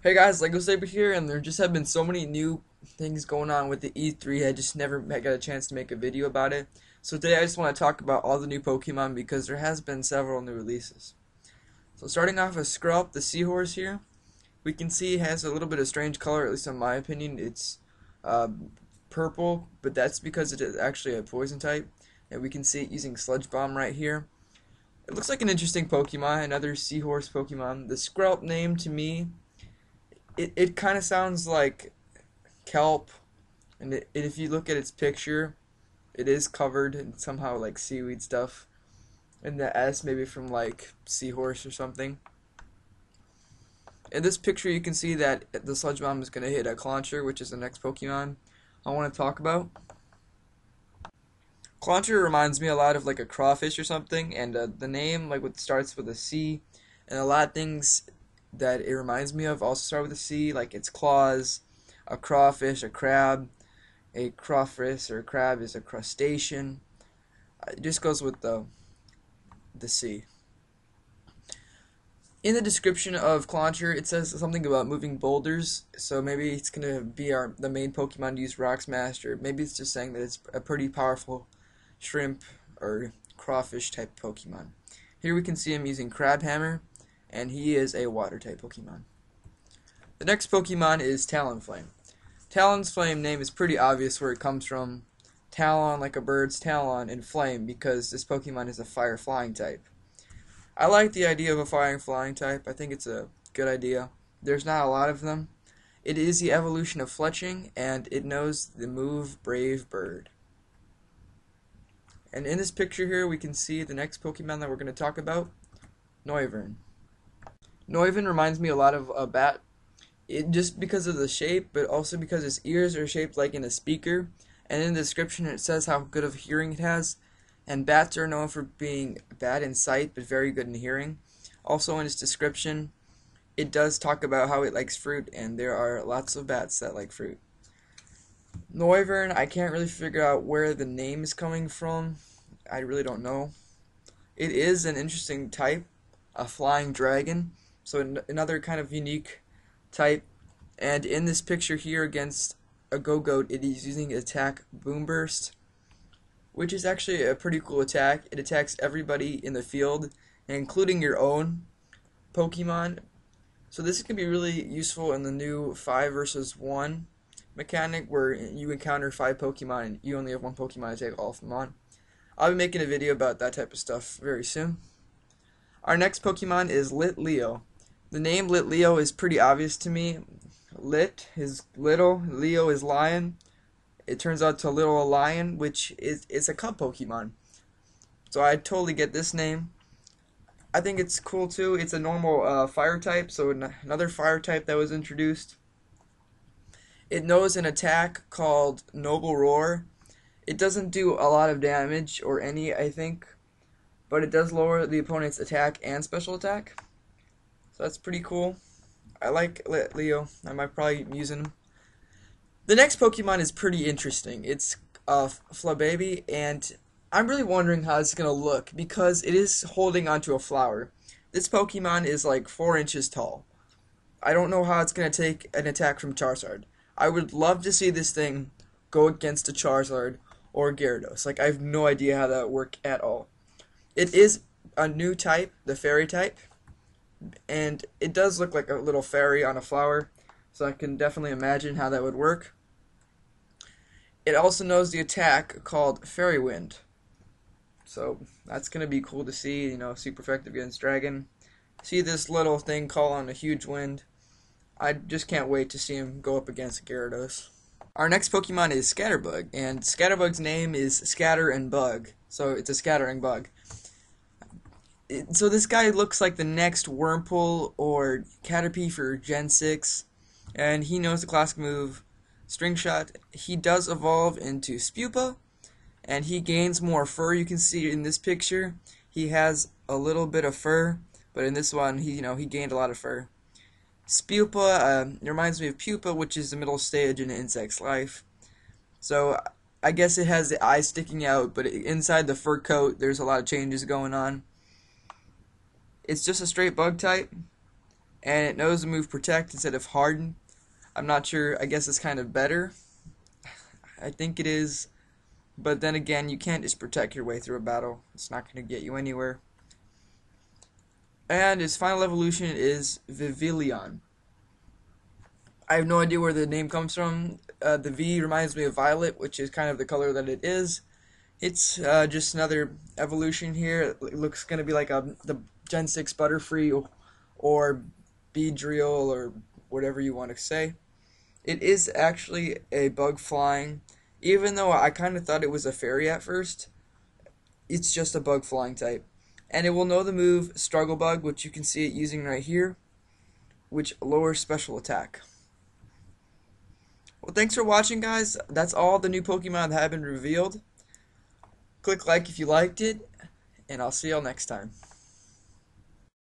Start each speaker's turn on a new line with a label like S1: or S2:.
S1: Hey guys, Lego Saber here, and there just have been so many new things going on with the E3. I just never got a chance to make a video about it. So today I just want to talk about all the new Pokemon because there has been several new releases. So starting off with Skrelp, the seahorse here, we can see it has a little bit of strange color, at least in my opinion. It's uh, purple, but that's because it is actually a poison type. And we can see it using Sludge Bomb right here. It looks like an interesting Pokemon, another seahorse Pokemon. The Skrelp name to me, it kind of sounds like kelp, and if you look at its picture, it is covered in somehow like seaweed stuff, and the S maybe from like seahorse or something. In this picture you can see that the Sludge Bomb is going to hit a Clauncher, which is the next Pokemon I want to talk about. Clauncher reminds me a lot of like a crawfish or something, and the name like what starts with a C, and a lot of things that it reminds me of also start with a C, like its claws, a crawfish, a crab, a crawfish or a crab is a crustacean. It just goes with the C. In the description of Clauncher, it says something about moving boulders, so maybe it's gonna be the main Pokemon to use Rock Smash, or maybe it's just saying that it's a pretty powerful shrimp or crawfish type Pokemon. Here we can see him using Crab Hammer, and he is a water type Pokemon. The next Pokemon is Talonflame. Talonflame name is pretty obvious where it comes from. Talon like a bird's talon, and flame because this Pokemon is a fire flying type. I like the idea of a fire flying type. I think it's a good idea. There's not a lot of them. It is the evolution of Fletching, and it knows the move Brave Bird. And in this picture here we can see the next Pokemon that we're going to talk about, Noivern. Noivern reminds me a lot of a bat, just because of the shape, but also because its ears are shaped like in a speaker, and in the description it says how good of hearing it has, and bats are known for being bad in sight but very good in hearing. Also in its description it does talk about how it likes fruit, and there are lots of bats that like fruit. Noivern, I can't really figure out where the name is coming from. I really don't know. It is an interesting type, a flying dragon, so another kind of unique type. And in this picture here against a Go-Goat, it is using attack Boom Burst, which is actually a pretty cool attack. It attacks everybody in the field, including your own Pokemon. So this can be really useful in the new 5 versus 1 mechanic, where you encounter 5 Pokemon and you only have one Pokemon to take all of them on. I'll be making a video about that type of stuff very soon. Our next Pokemon is Litleo. The name Litleo is pretty obvious to me. Lit is little, Leo is lion. It turns out to little lion, which is a cub Pokemon. So I totally get this name. I think it's cool too. It's a normal fire type, so another fire type that was introduced. It knows an attack called Noble Roar. It doesn't do a lot of damage, or any, I think, but it does lower the opponent's attack and special attack. So that's pretty cool. I like Leo. I might probably use him. The next Pokemon is pretty interesting. It's Flababy, and I'm really wondering how it's going to look because it is holding onto a flower. This Pokemon is like 4 inches tall. I don't know how it's going to take an attack from Charizard. I would love to see this thing go against a Charizard or a Gyarados. Like, I have no idea how that would work at all. It is a new type, the fairy type, and it does look like a little fairy on a flower, so I can definitely imagine how that would work. It also knows the attack called Fairy Wind, so that's going to be cool to see, you know, super effective against Dragon. See this little thing call on a huge wind. I just can't wait to see him go up against Gyarados. Our next Pokemon is Scatterbug, and Scatterbug's name is Scatter and Bug, so it's a scattering bug. So this guy looks like the next Wurmple or Caterpie for Gen 6, and he knows the classic move String Shot. He does evolve into Spupa, and he gains more fur. You can see in this picture he has a little bit of fur, but in this one he gained a lot of fur. Spupa reminds me of Pupa, which is the middle stage in an insect's life. So I guess it has the eyes sticking out, but inside the fur coat there's a lot of changes going on. It's just a straight bug type, and it knows the move Protect instead of Harden. I'm not sure. I guess it's kind of better. I think it is. But then again, you can't just protect your way through a battle. It's not going to get you anywhere. And its final evolution is Vivillon. I have no idea where the name comes from. The V reminds me of Violet, which is kind of the color that it is. It's just another evolution here. It looks going to be like the Gen 6 Butterfree or Beedrill or whatever you want to say. It is actually a bug flying. Even though I kind of thought it was a fairy at first, it's just a bug flying type. And it will know the move Struggle Bug, which you can see it using right here, which lowers special attack. Well, thanks for watching, guys. That's all the new Pokemon that have been revealed. Click like if you liked it, and I'll see y'all next time.